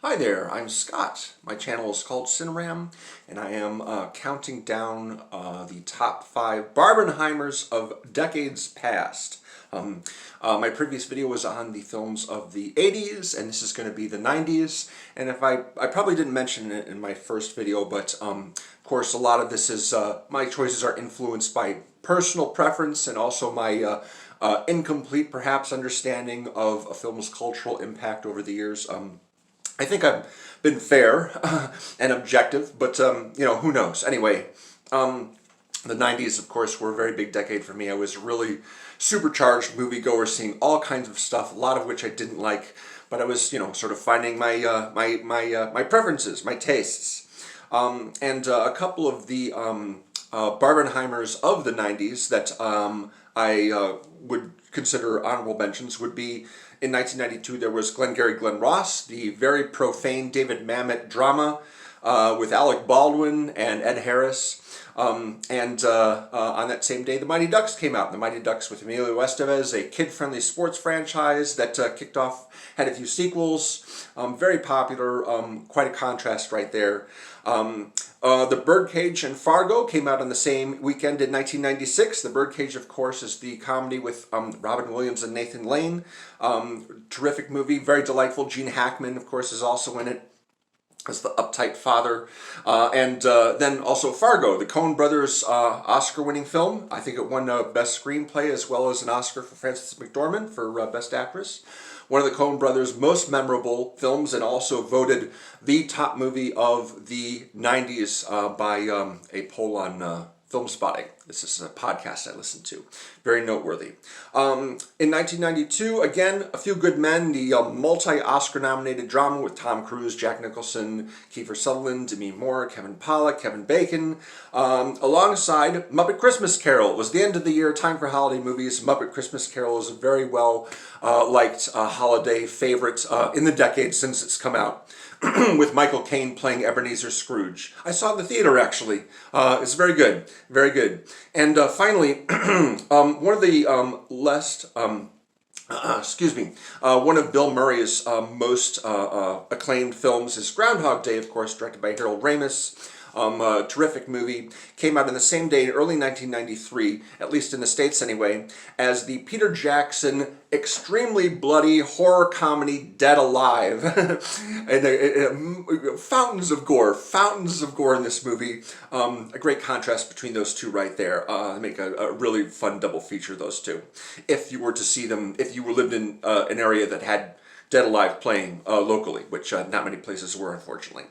Hi there, I'm Scott. My channel is called CineRam, and I am counting down the top 5 Barbenheimers of decades past. My previous video was on the films of the 80s, and this is going to be the 90s. And if I probably didn't mention it in my first video, but of course a lot of this is, my choices are influenced by personal preference and also my incomplete, perhaps, understanding of a film's cultural impact over the years. I think I've been fair and objective, but who knows? Anyway, the 90s, of course, were a very big decade for me. I was a really supercharged moviegoer, seeing all kinds of stuff, a lot of which I didn't like, but I was, sort of finding my my preferences, my tastes, and a couple of the Barbenheimers of the 90s that I would consider honorable mentions would be, in 1992, there was Glengarry Glen Ross, the very profane David Mamet drama with Alec Baldwin and Ed Harris. On that same day, The Mighty Ducks came out. The Mighty Ducks with Emilio Estevez, a kid-friendly sports franchise that kicked off, had a few sequels, very popular, quite a contrast right there. The Birdcage and Fargo came out on the same weekend in 1996. The Birdcage, of course, is the comedy with Robin Williams and Nathan Lane. Terrific movie, very delightful. Gene Hackman, of course, is also in it as the uptight father. Then also Fargo, the Coen brothers' Oscar-winning film. I think it won Best Screenplay as well as an Oscar for Frances McDormand for Best Actress. One of the Coen brothers' most memorable films, and also voted the top movie of the 90s by a poll on Film Spotting. This is a podcast I listened to. Very noteworthy. In 1992, again, A Few Good Men, the multi-Oscar nominated drama with Tom Cruise, Jack Nicholson, Kiefer Sutherland, Demi Moore, Kevin Pollak, Kevin Bacon, alongside Muppet Christmas Carol. It was the end of the year, time for holiday movies. Muppet Christmas Carol is a very well liked holiday favorite in the decade since it's come out. With Michael Caine playing Ebenezer Scrooge. I saw it in the theater, actually. It's very good. Very good. And finally, one of the one of Bill Murray's most acclaimed films is Groundhog Day, of course, directed by Harold Ramis. A terrific movie. Came out in the same day, early 1993, at least in the States anyway, as the Peter Jackson extremely bloody horror comedy Dead Alive. And fountains of gore in this movie. A great contrast between those two right there. Make a really fun double feature, those two. If you were to see them, if you lived in an area that had Dead Alive playing locally, which not many places were, unfortunately.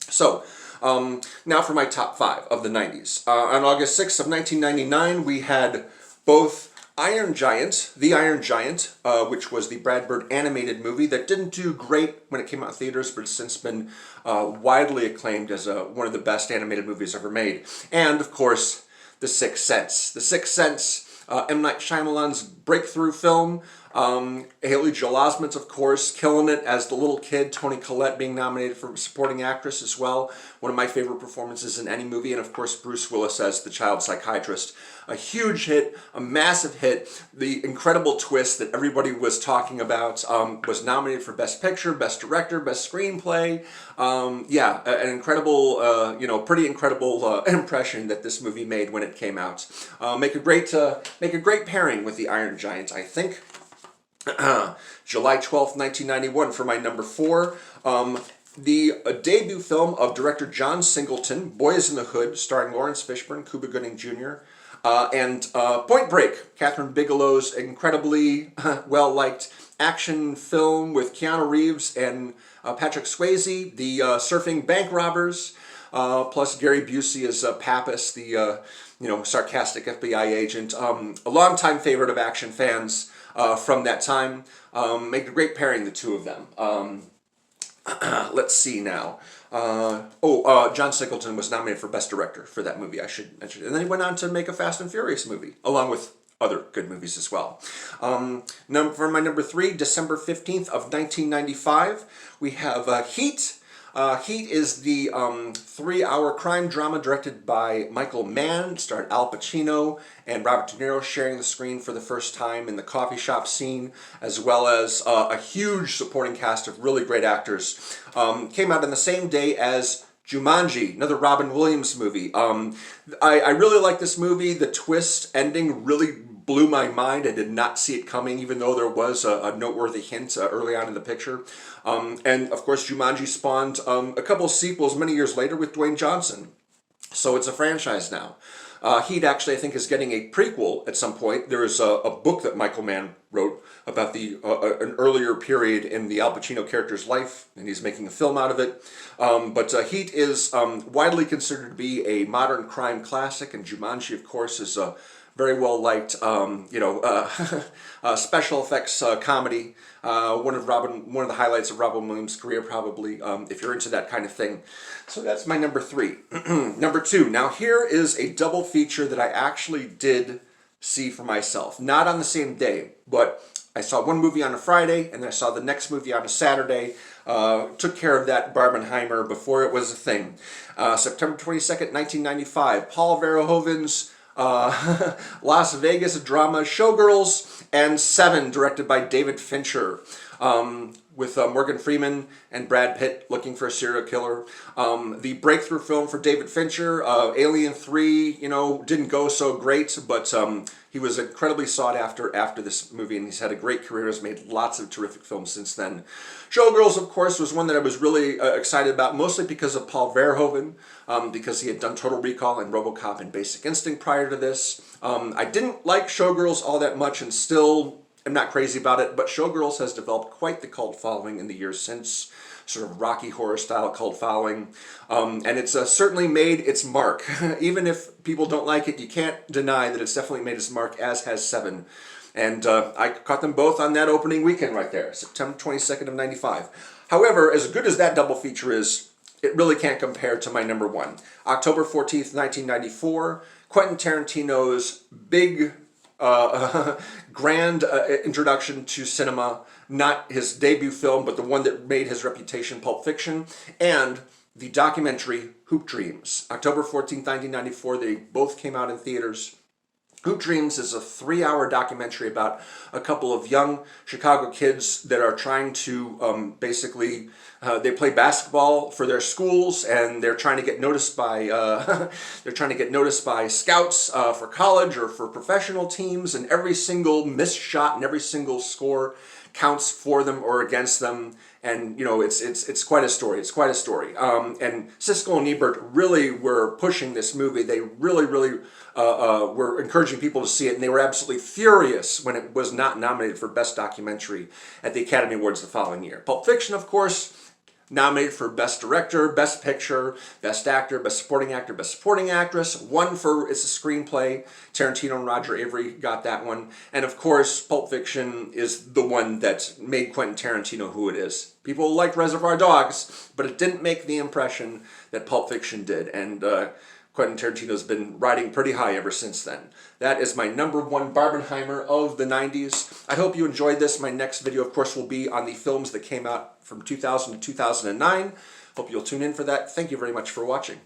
So, now for my top 5 of the 90s. On August 6th of 1999, we had both Iron Giant, The Iron Giant, which was the Brad Bird animated movie that didn't do great when it came out in theaters, but has since been widely acclaimed as one of the best animated movies ever made. And, of course, The Sixth Sense. The Sixth Sense, M. Night Shyamalan's breakthrough film. Haley Joel Osment, of course, killing it as the little kid. Toni Collette being nominated for supporting actress as well. One of my favorite performances in any movie. And of course, Bruce Willis as the child psychiatrist. A huge hit, a massive hit. The incredible twist that everybody was talking about, was nominated for Best Picture, Best Director, Best Screenplay. Yeah, an incredible, pretty incredible impression that this movie made when it came out. Make a great pairing with The Iron Giant, I think. July 12th, 1991 for my number 4. The debut film of director John Singleton, Boys in the Hood, starring Lawrence Fishburne, Cuba Gooding Jr., and Point Break, Catherine Bigelow's incredibly well-liked action film with Keanu Reeves and Patrick Swayze, the surfing bank robbers, plus Gary Busey as Pappas, the sarcastic FBI agent. A longtime favorite of action fans from that time. Make a great pairing, the two of them. Let's see now. John Singleton was nominated for Best Director for that movie, I should mention. And then he went on to make a Fast and Furious movie, along with other good movies as well. For my number 3, December 15th of 1995, we have Heat. Heat is the 3-hour crime drama directed by Michael Mann. It starred Al Pacino and Robert De Niro sharing the screen for the first time in the coffee shop scene, as well as a huge supporting cast of really great actors. Came out on the same day as Jumanji, another Robin Williams movie. I really like this movie. The twist ending really blew my mind. I did not see it coming, even though there was a noteworthy hint early on in the picture. And of course, Jumanji spawned a couple sequels many years later with Dwayne Johnson. So it's a franchise now. Heat actually, I think, is getting a prequel at some point. There is a book that Michael Mann wrote about the an earlier period in the Al Pacino character's life, and he's making a film out of it. But Heat is widely considered to be a modern crime classic, and Jumanji, of course, is a very well liked, special effects comedy. One of the highlights of Robin Williams' career, probably, if you're into that kind of thing. So that's my number 3. Number 2. Now here is a double feature that I actually did see for myself. Not on the same day, but I saw one movie on a Friday, and then I saw the next movie on a Saturday. Took care of that Barbenheimer before it was a thing. September 22nd, 1995. Paul Verhoeven's Las Vegas drama ShowgirlsSeven, directed by David Fincher, with Morgan Freeman and Brad Pitt looking for a serial killer. The breakthrough film for David Fincher, Alien 3, didn't go so great, but he was incredibly sought after this movie, and he's had a great career, has made lots of terrific films since then. Showgirls, of course, was one that I was really excited about, mostly because of Paul Verhoeven, because he had done Total Recall and RoboCop and Basic Instinct prior to this. I didn't like Showgirls all that much, and still am not crazy about it, but Showgirls has developed quite the cult following in the years since, sort of Rocky Horror style cult following, and it's certainly made its mark. Even if people don't like it, you can't deny that it's definitely made its mark, as has Seven. And I caught them both on that opening weekend right there, September 22nd of 95. However, as good as that double feature is, it really can't compare to my number 1. October 14th, 1994, Quentin Tarantino's big grand introduction to cinema, not his debut film, but the one that made his reputation, Pulp Fiction, and the documentary Hoop Dreams. October 14th, 1994, they both came out in theaters. Hoop Dreams is a 3-hour documentary about a couple of young Chicago kids that are trying to basically, they play basketball for their schools, and they're trying to get noticed by scouts for college or for professional teams, and every single missed shot and every single score counts for them or against them. And it's quite a story. It's quite a story. And Siskel and Ebert really were pushing this movie. They really were encouraging people to see it, and they were absolutely furious when it was not nominated for Best Documentary at the Academy Awards the following year. Pulp Fiction, of course, nominated for Best Director, Best Picture, Best Actor, Best Supporting Actor, Best Supporting Actress. Won for It's a Screenplay. Tarantino and Roger Avery got that one. And of course, Pulp Fiction is the one that made Quentin Tarantino who it is. People like Reservoir Dogs, but it didn't make the impression that Pulp Fiction did. And Quentin Tarantino's been riding pretty high ever since then. That is my number 1 Barbenheimer of the 90s. I hope you enjoyed this. My next video, of course, will be on the films that came out from 2000 to 2009. Hope you'll tune in for that. Thank you very much for watching.